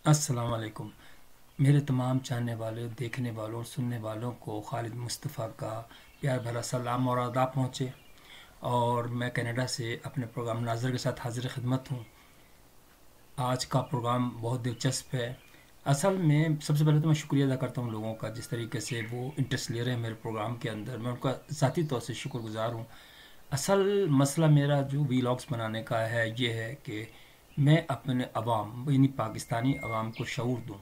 अस्सलाम वालेकुम। मेरे तमाम चाहने वाले, देखने वालों और सुनने वालों को खालिद मुस्तफ़ा का प्यार भरा सलाम और आदाब पहुँचे। और मैं कनाडा से अपने प्रोग्राम नाज़र के साथ हाज़िर खिदमत हूँ। आज का प्रोग्राम बहुत दिलचस्प है। असल में सबसे पहले तो मैं शुक्रिया अदा करता हूँ लोगों का, जिस तरीके से वो इंटरेस्ट ले रहे हैं मेरे प्रोग्राम के अंदर। मैं उनका ज़ाती तौर से शुक्रगुज़ार हूँ। असल मसला मेरा जो वीलॉग्स बनाने का है ये है कि मैं अपने अवाम यानी पाकिस्तानी अवाम को शऊर दूँ,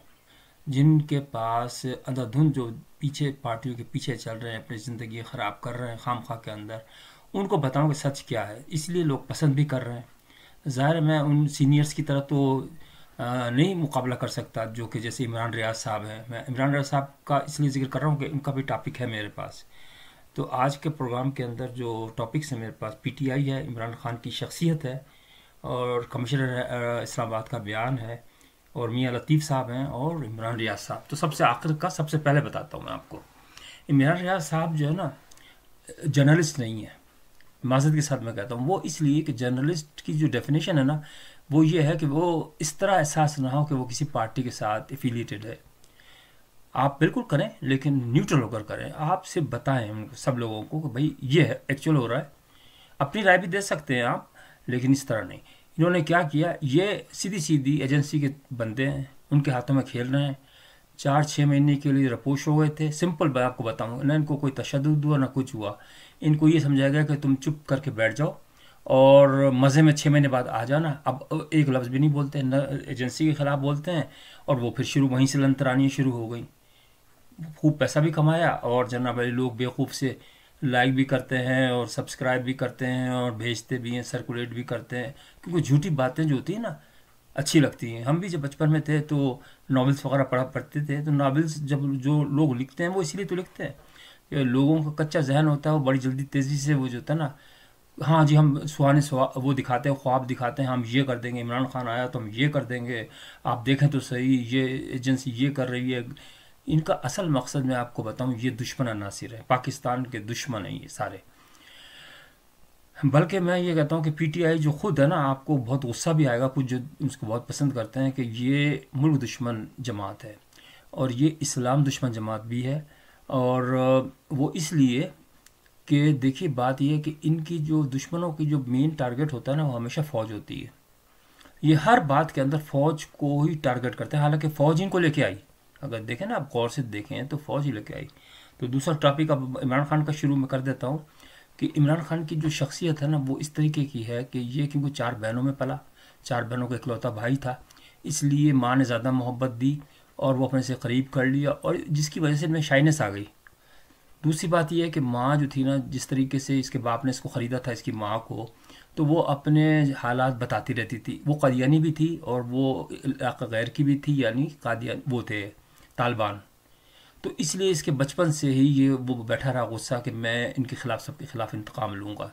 जिनके पास अंधाधुंध जो पीछे पार्टियों के पीछे चल रहे हैं, अपनी ज़िंदगी ख़राब कर रहे हैं खामखा के अंदर, उनको बताऊं कि सच क्या है। इसलिए लोग पसंद भी कर रहे हैं। ज़ाहिर है मैं उन सीनियर्स की तरह तो नहीं मुकाबला कर सकता जो कि जैसे इमरान रियाज साहब हैं। मैं इमरान रियाज साहब का इसलिए जिक्र कर रहा हूँ कि उनका भी टॉपिक है मेरे पास। तो आज के प्रोग्राम के अंदर जो टॉपिक्स हैं मेरे पास, पीटीआई है, इमरान खान की शख्सियत है, और कमिश्नर इस्लामाबाद का बयान है, और मियाँ लतीफ़ साहब हैं, और इमरान रियाज साहब। तो सबसे आखिर का सबसे पहले बताता हूँ मैं आपको। इमरान रियाज साहब जो है ना, जर्नलिस्ट नहीं है। माज़रत के साथ मैं कहता हूँ वो इसलिए कि जर्नलिस्ट की जो डेफिनेशन है ना, वो ये है कि वो इस तरह एहसास ना हो कि वो किसी पार्टी के साथ एफिलिएटेड है। आप बिल्कुल करें, लेकिन न्यूट्रल होकर करें। आप सिर्फ बताएं उनको, सब लोगों को, कि भाई ये है एक्चुअल हो रहा है। अपनी राय भी दे सकते हैं आप, लेकिन इस तरह नहीं। इन्होंने क्या किया, ये सीधी सीधी एजेंसी के बंदे हैं, उनके हाथों में खेल रहे हैं। 4-6 महीने के लिए रपोश हो गए थे। सिंपल बात आपको बताऊँ ना, इनको कोई तशद्दुद हुआ ना कुछ हुआ। इनको ये समझाया गया कि तुम चुप करके बैठ जाओ और मज़े में 6 महीने बाद आ जाना। अब एक लफ्ज़ भी नहीं बोलते, न एजेंसी के ख़िलाफ़ बोलते हैं, और वो फिर शुरू वहीं से लंतरानी शुरू हो गई। खूब पैसा भी कमाया, और जनाब वाले लोग बेवकूफ़ से लाइक भी करते हैं और सब्सक्राइब भी करते हैं और भेजते भी हैं, सर्कुलेट भी करते हैं, क्योंकि झूठी बातें जो होती हैं ना अच्छी लगती हैं। हम भी जब बचपन में थे तो नॉवेल्स वगैरह पढ़ते थे। तो नॉवेल्स जब जो लोग लिखते हैं वो इसीलिए तो लिखते हैं, ये लोगों का कच्चा जहन होता है, वो बड़ी जल्दी तेज़ी से वो जो होता है ना, हाँ जी, हम वो दिखाते हैं, ख्वाब दिखाते हैं, हम ये कर देंगे, इमरान खान आया तो हम ये कर देंगे, आप देखें तो सही, ये एजेंसी ये कर रही है। इनका असल मकसद मैं आपको बताऊं, ये दुश्मन नासिर है, पाकिस्तान के दुश्मन हैं ये सारे। बल्कि मैं ये कहता हूँ कि पीटीआई जो खुद है ना, आपको बहुत गुस्सा भी आएगा, कुछ जो उसको बहुत पसंद करते हैं, कि ये मुल्क दुश्मन जमात है और ये इस्लाम दुश्मन जमात भी है। और वो इसलिए कि देखिए बात ये है कि इनकी जो दुश्मनों की जो मेन टारगेट होता है ना, वो हमेशा फ़ौज होती है। ये हर बात के अंदर फ़ौज को ही टारगेट करते हैं, हालांकि फ़ौज इनको लेके आई। अगर देखें ना, आप गौर से देखें तो फ़ौज ही लेके आई। तो दूसरा टॉपिक अब इमरान खान का शुरू में कर देता हूँ, कि इमरान खान की जो शख्सियत है ना, वो इस तरीके की है कि ये क्योंकि 4 बहनों में पला, 4 बहनों का इकलौता भाई था, इसलिए माँ ने ज़्यादा मोहब्बत दी और वो अपने से करीब कर लिया, और जिसकी वजह से इनमें शाइनेस आ गई। दूसरी बात यह है कि माँ जो थी ना, जिस तरीके से इसके बाप ने इसको ख़रीदा था, इसकी माँ को, तो वो अपने हालात बताती रहती थी। वो कादियानी भी थी और वो इलाका गैर की भी थी, यानी कादियान वो थे, तालिबान। तो इसलिए इसके बचपन से ही ये वो बैठा रहा गुस्सा कि मैं इनके खिलाफ, सबके खिलाफ इंतकाम लूँगा,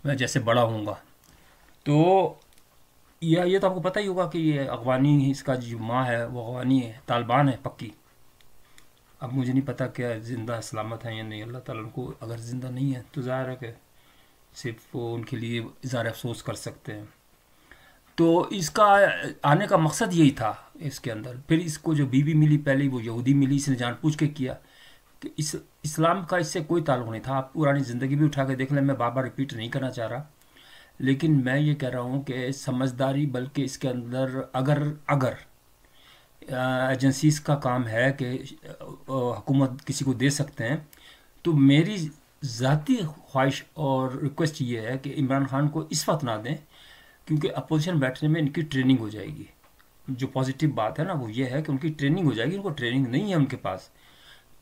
मैं जैसे बड़ा हूँगा। तो ये तो आपको पता ही होगा कि ये अगवानी, इसका जो माँ है वो अगवानी है, तालिबान है पक्की। अब मुझे नहीं पता क्या ज़िंदा सलामत है या नहीं, अल्लाह ताला उनको, अगर ज़िंदा नहीं है तो ज़ाहिर है कि सिर्फ वो उनके लिए इज़हार अफसोस कर सकते हैं। तो इसका आने का मकसद यही था इसके अंदर। फिर इसको जो बीवी मिली पहले, वो यहूदी मिली, इसने जान पूछ के किया कि इस्लाम का इससे कोई ताल्लुक़ नहीं था। आप पुरानी ज़िंदगी भी उठा के देख लें, मैं बार बार रिपीट नहीं करना चाह रहा, लेकिन मैं ये कह रहा हूँ कि समझदारी, बल्कि इसके अंदर अगर अगर एजेंसीज का काम है कि हुकूमत किसी को दे सकते हैं, तो मेरी ज़ाती ख्वाहिश और रिक्वेस्ट ये है कि इमरान खान को इस वक्त ना दें, क्योंकि अपोजिशन बैठने में इनकी ट्रेनिंग हो जाएगी। जो पॉजिटिव बात है ना, वो ये है कि उनकी ट्रेनिंग हो जाएगी। उनको ट्रेनिंग नहीं है उनके पास,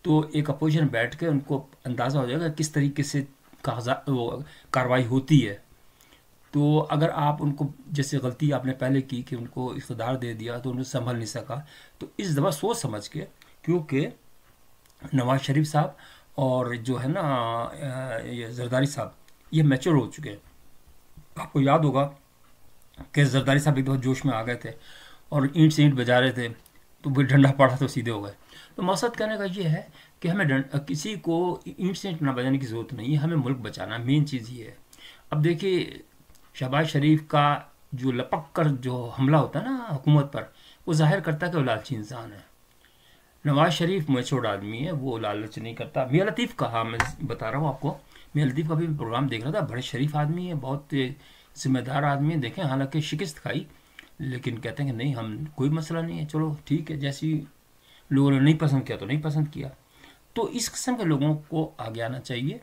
तो एक अपोजिशन बैठ के उनको अंदाज़ा हो जाएगा किस तरीके से कार्रवाई होती है। तो अगर आप उनको, जैसे गलती आपने पहले की कि उनको इख्तियार दे दिया तो उन्हें संभल नहीं सका, तो इस दफ़ा सोच समझ के, क्योंकि नवाज शरीफ साहब और जो है ना ये जरदारी साहब, ये मैच्योर हो चुके हैं। आपको याद होगा कि जरदारी साहब एक दफ़ा जोश में आ गए थे और ईंट से ईंट बजा रहे थे, तो फिर डंडा पड़ा तो सीधे हो गए। तो मकसद कहने का ये है कि हमें किसी को ईंट से ईंट ना बजाने की ज़रूरत नहीं है, हमें मुल्क बचाना, मेन चीज़ ये है। अब देखिए, शहबाज शरीफ का जो लपक कर जो हमला होता है ना हुकूमत पर, वो जाहिर करता है कि वो लालची इंसान है। नवाज शरीफ मैच्योर्ड आदमी है, वो लालच नहीं करता। मियां लतीफ़ का, हाँ मैं बता रहा हूँ आपको, मियां लतीफ़ का भी प्रोग्राम देख रहा था, बड़े शरीफ आदमी है, बहुत जिम्मेदार आदमी है। देखें हालांकि शिकस्त खाई, लेकिन कहते हैं कि नहीं हम कोई मसला नहीं है, चलो ठीक है, जैसी लोगों ने नहीं पसंद किया तो नहीं पसंद किया। तो इस किस्म के लोगों को आगे आना चाहिए।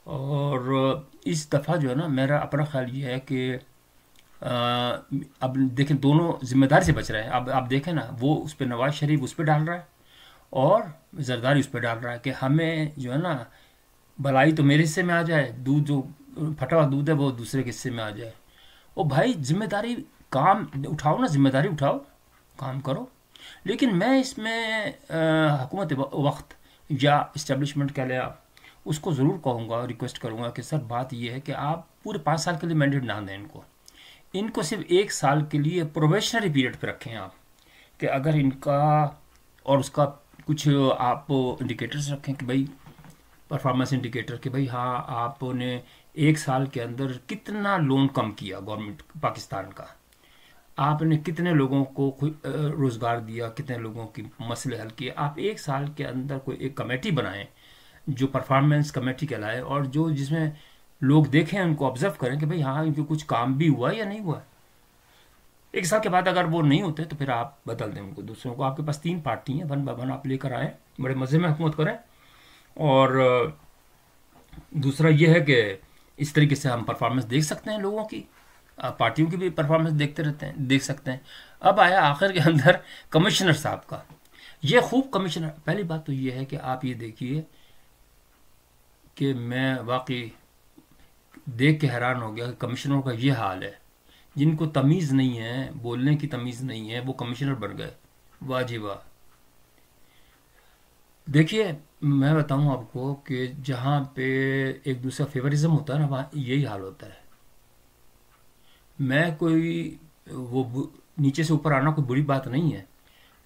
और इस दफ़ा जो है ना, मेरा अपना ख्याल ये है कि अब देखें दोनों जिम्मेदारी से बच रहे हैं। अब आप देखें ना, वो उस पर नवाज शरीफ उस पर डाल रहा है और जरदारी उस पर डाल रहा है कि हमें जो है ना भलाई तो मेरे हिस्से में आ जाए, दूध जो फटा हुआ दूध है वो दूसरे के हिस्से में आ जाए। ओ भाई जिम्मेदारी, काम उठाओ ना, जिम्मेदारी उठाओ, काम करो। लेकिन मैं इसमें हुकूमत वक्त या इस्टेब्लिशमेंट कह लिया, उसको ज़रूर कहूँगा, रिक्वेस्ट करूँगा कि सर बात यह है कि आप पूरे 5 साल के लिए मैंडेट ना दें इनको सिर्फ 1 साल के लिए प्रोबेशनरी पीरियड पे रखें आप, कि अगर इनका और उसका कुछ आप इंडिकेटर्स रखें कि भाई परफॉर्मेंस इंडिकेटर, कि भाई हाँ आपने 1 साल के अंदर कितना लोन कम किया गवर्नमेंट पाकिस्तान का, आपने कितने लोगों को रोज़गार दिया, कितने लोगों की मसले हल किए। आप 1 साल के अंदर कोई एक कमेटी बनाएं जो परफॉर्मेंस कमेटी कहलाए, और जो जिसमें लोग देखें, उनको ऑब्जर्व करें कि भाई हाँ इनको कुछ काम भी हुआ या नहीं हुआ। 1 साल के बाद अगर वो नहीं होते तो फिर आप बदल दें उनको, दूसरों को। आपके पास 3 पार्टी हैं, वन बाय वन आप लेकर आए, बड़े मज़े में हुकूमत करें। और दूसरा ये है कि इस तरीके से हम परफॉर्मेंस देख सकते हैं लोगों की, पार्टियों की भी परफॉर्मेंस देखते रहते हैं, देख सकते हैं। अब आया आखिर के अंदर कमिश्नर साहब का, ये खूब कमिश्नर। पहली बात तो ये है कि आप ये देखिए कि मैं वाकई देख के हैरान हो गया कि कमिश्नरों का ये हाल है, जिनको तमीज़ नहीं है, बोलने की तमीज़ नहीं है, वो कमिश्नर बन गए। वाह जी वाह। देखिए मैं बताऊं आपको कि जहाँ पे एक दूसरा फेवरिज्म होता है ना, वहाँ यही हाल होता है। मैं कोई नीचे से ऊपर आना कोई बुरी बात नहीं है,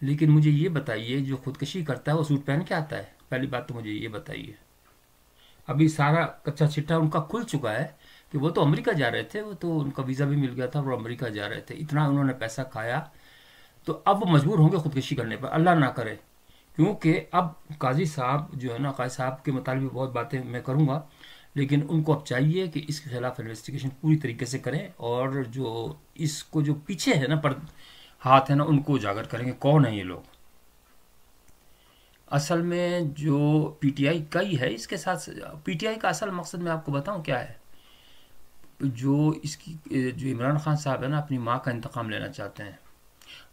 लेकिन मुझे ये बताइए जो खुदकशी करता है वो सूट पहन के आता है? पहली बात तो मुझे ये बताइए। अभी सारा कच्चा चिट्ठा उनका खुल चुका है कि वो तो अमेरिका जा रहे थे, वो तो उनका वीज़ा भी मिल गया था, वो अमेरिका जा रहे थे, इतना उन्होंने पैसा खाया, तो अब वो मजबूर होंगे खुदकशी करने पर, अल्लाह ना करे। क्योंकि अब काजी साहब जो है ना, काजी साहब के मुताबिक बहुत बातें मैं करूँगा, लेकिन उनको अब चाहिए कि इसके खिलाफ इन्वेस्टिगेशन पूरी तरीके से करें, और जो इसको जो पीछे है ना पर हाथ है ना, उनको उजागर करेंगे कौन है ये लोग। असल में जो पीटीआई का ही है, इसके साथ पीटीआई का असल मकसद मैं आपको बताऊं क्या है। जो इसकी जो इमरान खान साहब है ना, अपनी माँ का इंतकाम लेना चाहते हैं,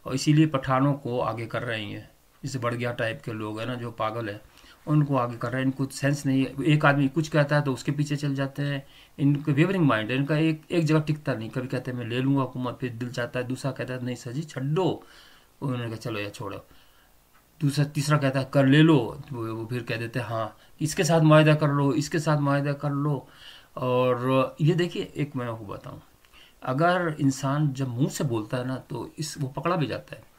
और इसीलिए पठानों को आगे कर रहे हैं। जैसे बढ़ टाइप के लोग हैं ना जो पागल है, उनको आगे कर रहे हैं। इनको सेंस नहीं है, एक आदमी कुछ कहता है तो उसके पीछे चल जाते हैं। इनका वेवरिंग माइंड है, इनका एक जगह टिकता नहीं। कभी कहते हैं मैं ले लूँगा हुकूमत, फिर दिल चाहता है, दूसरा कहता है नहीं सर जी छड्डो, उन्होंने कहा चलो या छोड़ो, दूसरा तीसरा कहता है कर ले लो, वो फिर कह देते हैं हाँ इसके साथ मुआहदा कर लो, इसके साथ मुआहदा कर लो। और ये देखिए, एक मैं आपको बताऊँ, अगर इंसान जब मुंह से बोलता है ना तो वो पकड़ा भी जाता है।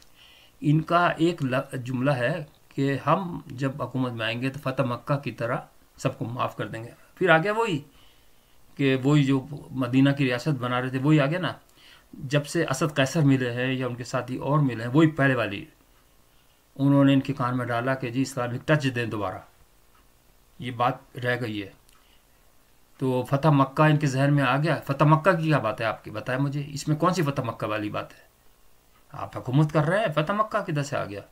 इनका एक जुमला है कि हम जब हुकूमत में आएंगे तो फतह मक्का की तरह सबको माफ़ कर देंगे। फिर आ गया वही कि वही जो मदीना की रियासत बना रहे थे, वही आ गया ना। जब से असद कैसर मिले हैं या उनके साथी और मिले हैं, वही पहले वाली उन्होंने इनके कान में डाला कि जी इस्लामिक टच दें दोबारा, ये बात रह गई है। तो फतह मक्का इनके जहन में आ गया। फतह मक्का की क्या बात है आपकी, बताएं मुझे, इसमें कौन सी फतह मक्का वाली बात है? आप हुकूमत कर रहे हैं, फतह मक्का किधर से आ गया?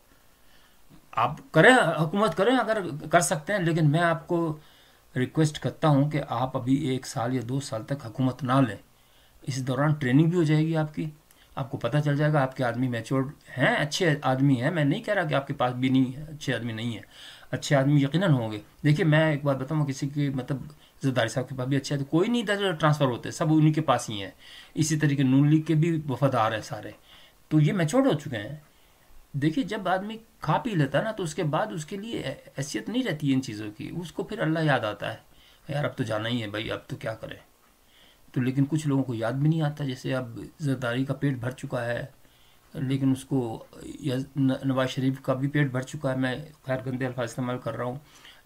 आप करें, हुकूमत करें अगर कर सकते हैं, लेकिन मैं आपको रिक्वेस्ट करता हूं कि आप अभी 1 साल या 2 साल तक हुकूमत ना लें। इस दौरान ट्रेनिंग भी हो जाएगी आपकी, आपको पता चल जाएगा आपके आदमी मैच्योर्ड हैं, अच्छे आदमी हैं। मैं नहीं कह रहा कि आपके पास भी नहीं है, अच्छे आदमी नहीं है, अच्छे आदमी यकीनन होंगे। देखिए मैं एक बात बताऊँ, किसी की मतलब जरदारी साहब के पास भी अच्छे है तो कोई नहीं इधर ट्रांसफ़र होते, सब उन्हीं के पास ही हैं। इसी तरीके नून लीग के भी वफादार हैं सारे, तो ये मैच्योर्ड हो चुके हैं। देखिए जब आदमी खा पी लेता है ना, तो उसके बाद उसके लिए हैसियत नहीं रहती है इन चीज़ों की, उसको फिर अल्लाह याद आता है, यार अब तो जाना ही है भाई, अब तो क्या करें। तो लेकिन कुछ लोगों को याद भी नहीं आता, जैसे अब जरदारी का पेट भर चुका है, लेकिन उसको नवाज शरीफ का भी पेट भर चुका है। मैं खैर गंदे अल्फाज इस्तेमाल कर रहा हूँ,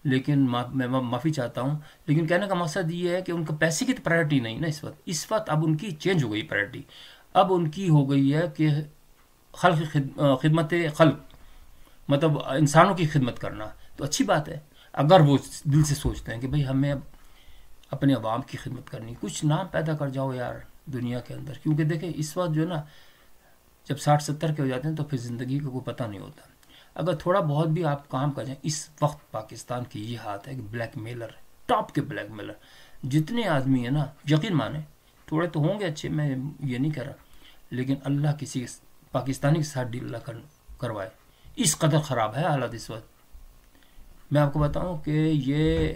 लेकिन मैं माफ़ी चाहता हूँ। लेकिन कहने का मकसद ये है कि उनका पैसे की तो प्रायोरिटी नहीं ना इस वक्त अब उनकी चेंज हो गई प्रायोरिटी। اب ان کی ہو گئی ہے کہ خدمت خلق، مطلب انسانوں کی خدمت کرنا. تو اچھی بات ہے اگر وہ دل سے سوچتے ہیں کہ بھئی ہمیں اب اپنے عوام کی خدمت کرنی، کچھ نام پیدا کر جاؤ یار دنیا کے اندر. کیونکہ دیکھیں اس وقت جو ہے نا، جب 60-70 کے ہو جاتے ہیں تو پھر زندگی کا کوئی پتہ نہیں ہوتا. اگر تھوڑا بہت بھی آپ کام کر جائیں، اس وقت پاکستان کی یہ حالت ہے کہ بلیک میلر، ٹاپ کے بلیک میلر جتنے آدمی ہیں نا، یقین مانیں تھوڑے تو ہوں گے اچھے، میں یہ نہیں کہہ رہا، لیکن اللہ کسی پاکستانی کے ساتھ ڈیل اللہ کروائے. اس قدر خراب ہے حالت اس وقت. میں آپ کو بتاؤں کہ یہ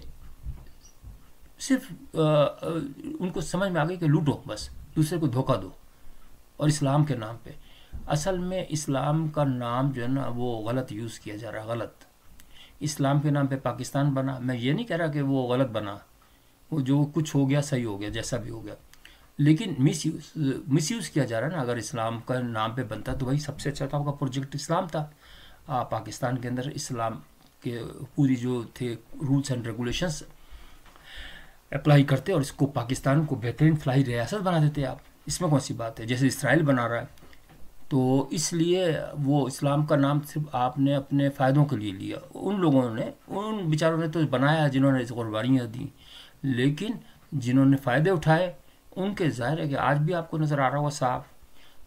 صرف ان کو سمجھ میں آ گئی کہ لوٹو، بس دوسرے کو دھوکہ دو، اور اسلام کے نام پہ. اصل میں اسلام کا نام جو ہے نا وہ غلط یوز کیا جا رہا ہے، غلط. اسلام کے نام پہ پاکستان بنا. میں یہ نہیں کہہ رہا کہ وہ غلط بنا، وہ جو کچھ ہو گیا صحیح ہو گیا، جیسا بھی ہو گیا، لیکن مس یوز کیا جا رہا ہے نا. اگر اسلام کا نام پہ بنتا تو وہی سب سے اچھا تھا. آپ کا پروجیکٹ اسلام تھا. پاکستان کے اندر اسلام کے پوری جو تھے رولس اینڈ ریگولیشنس اپلائی کرتے اور اس کو پاکستان کو بہترین فلاحی ریاست بنا دیتے آپ. اس میں کون سی بات ہے؟ جیسے اسرائیل بنا رہا ہے. تو اس لیے وہ اسلام کا نام صرف آپ نے اپنے فائدوں کے لیے لیا. ان لوگوں نے، ان بیچاروں نے تو بنایا جنہوں نے قربانیاں دیں، لیکن جنہوں نے فائدے اٹھائے ان کے ظاہر ہے کہ آج بھی آپ کو نظر آ رہا ہوا صاف.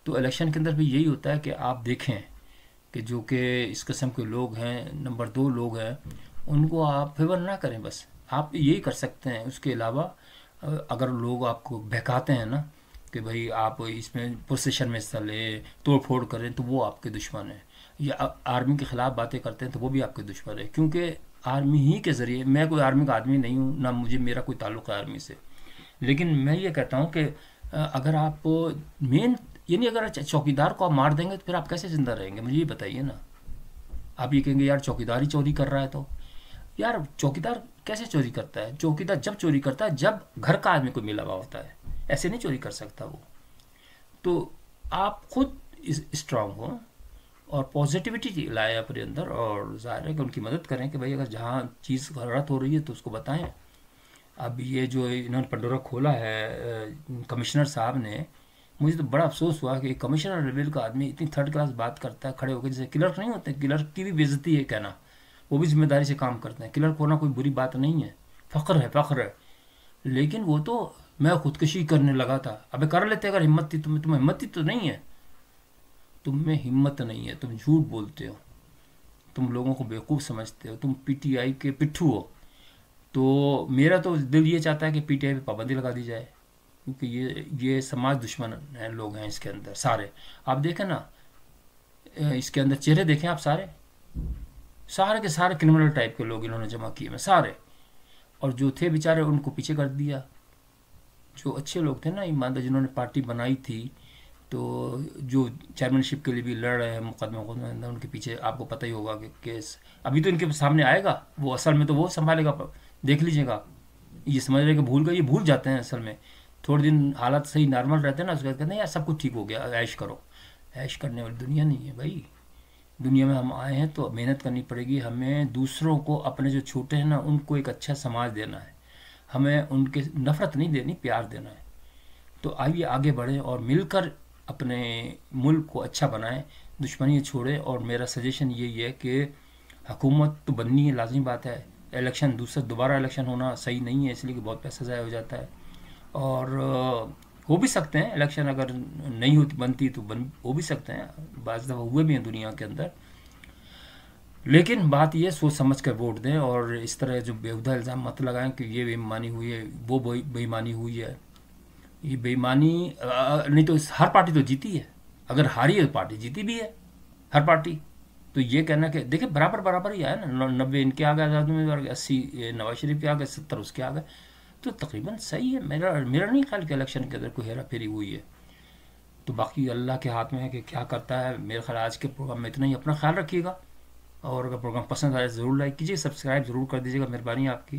تو الیکشن کے اندر بھی یہی ہوتا ہے کہ آپ دیکھیں کہ جو کہ اس قسم کے لوگ ہیں، نمبر 2 لوگ ہیں، ان کو آپ فیور نہ کریں. بس آپ یہی کر سکتے ہیں. اس کے علاوہ اگر لوگ آپ کو بہکاتے ہیں نا کہ بھئی آپ اس میں پروسیشن میں حصہ لیں، توڑ پھوڑ کریں، تو وہ آپ کے دشمن ہیں. یا آرمی کے خلاف باتیں کرتے ہیں تو وہ بھی آپ کے دشمن ہیں. کیونکہ آرمی ہی کے ذریعے، میں کوئی آرمی کا آدمی نہیں ہوں، نہ میرا کوئی تعلق ہے آرمی سے، لیکن میں یہ کہتا ہوں کہ اگر آپ یعنی اگر چوکیدار کو آپ مار دیں گے تو پھر آپ کیسے زندہ رہیں گے؟ مجھے یہ بتائیے نا. آپ یہ کہیں گے یار چوکیدار ہی چوری کر رہا ہے. تو یار چوکیدار کیسے چوری کرتا ہے؟ چوکیدار جب چوری کرتا ہے جب گھر کا آدمی کو ملا ہوا ہوتا ہے، ایسے نہیں چوری کر سکتا وہ. تو آپ خود اسٹرانگ ہوں اور پازیٹیوٹی لائیں اپنے اندر، اور ظاہر ہے کہ ان کی مدد کریں کہ بھائی اگر جہاں چیز غلط ہو رہی ہے تو اس کو بتائیں. اب یہ جو انہوں نے پنڈورا کھولا ہے کمشنر صاحب نے، مجھے تو بڑا افسوس ہوا کہ کمشنر لیول کا آدمی اتنی تھرڈ کلاس بات کرتا ہے کھڑے ہو کے. جیسے کلرک نہیں ہوتے، کلرک کی بھی بے عزتی ہے کہنا، وہ بھی ذمہ داری سے کام کرتے ہیں. کلرک ہونا کوئی بری بات نہیں ہے، فخر ہے، فخر ہے. لیکن وہ تو میں خودکشی کرنے لگا تھا. ابے کر لیتے اگر ہمت تھی. تمہیں ہمت تھی تو نہیں ہے، تم میں ہمت نہیں ہے. تم جھوٹ بولتے ہو، تم لوگوں کو بیوقوف سمجھتے ہو، تم پی ٹی آئی کے پٹھو ہو. تو میرا تو دل یہ چاہتا ہے کہ پی ٹی آئی پہ پابندی لگا دی جائے، کیونکہ یہ سماج دشمن ہیں لوگ ہیں اس کے اندر سارے. آپ دیکھیں نا اس کے اندر چہرے دیکھیں آپ، سارے کے سارے کرمنل ٹائپ کے لوگ انہوں نے جمع کیے ہیں سارے. اور جو تھے بیچارے ان کو پیچھے کر دیا. جو اچھے لوگ تھے نا ایماندار، جنہوں نے پارٹی بنائی تھی، تو جو چیئرمین شپ کے لیے بھی لڑ رہے ہیں مقدمہ ان کے پیچھے آپ کو پتہ ہی ہوگا کہ کیس ابھی تو ان کے سامنے آئے گا. وہ اصل میں تو وہ سنبھالے گا، دیکھ لیجیے گا. یہ سمجھ رہے کہ بھول گئے، یہ بھول جاتے ہیں اصل میں. تھوڑے دن حالات صحیح نارمل رہتے ہیں نا، اس کے بعد کہتے ہیں یار سب کچھ ٹھیک ہو گیا، عیش کرو. عیش کرنے والی دنیا نہیں ہے بھائی. دنیا میں ہم آئے ہیں تو محنت کرنی پڑے گی. ہمیں دوسروں کو، اپنے جو چھوٹے ہیں نا ان کو ایک اچھا سماج دینا ہے. ہمیں ان کے نفرت نہیں دینی، پیار دینا ہے. تو آئیے آگے بڑھیں اور مل کر اپنے ملک کو اچھا بنائیں، دشمنی چھوڑیں. اور میرا سجیشن یہی ہے کہ حکومت تو بننی ہے، لازمی بات ہے. الیکشن دوبارہ الیکشن ہونا صحیح نہیں ہے، اس لیے کہ بہت پیسہ ضائع ہو جاتا ہے. اور ہو بھی سکتے ہیں الیکشن، اگر نہیں ہوتی بنتی تو ہو بھی سکتے ہیں، بعض دفعہ ہوئے بھی ہیں دنیا کے اندر. لیکن بات یہ سوچ سمجھ کر ووٹ دیں، اور اس طرح جو بیہودہ الزام مت لگائیں کہ یہ بے ایمانی ہوئی ہے، وہ بے ایمانی ہوئی ہے. یہ بے ایمانی نہیں تو ہر پارٹی تو جیتی ہے. اگر ہاری ہے تو پارٹی جیتی بھی ہے، ہر پارٹی. تو یہ کہنا کہ دیکھیں برابر ہی آیا نا، 90 ان کے آ گئے آزاد امیدوار، 80 نواز شریف کے آ گئے، 70 اس کے آ گئے. تو تقریباً صحیح ہے. میرا نہیں خیال کہ الیکشن کے اندر کوئی ہیرا پھیری ہوئی ہے. تو باقی اللہ کے ہاتھ میں ہے کہ کیا کرتا ہے. میرے خیال آج کے پروگرام میں اتنا ہی. اپنا خیال رکھیے گا، اور اگر پروگرام پسند آئے ضرور لائک کیجیے، سبسکرائب ضرور کر دیجیے گا. مہربانی آپ کی.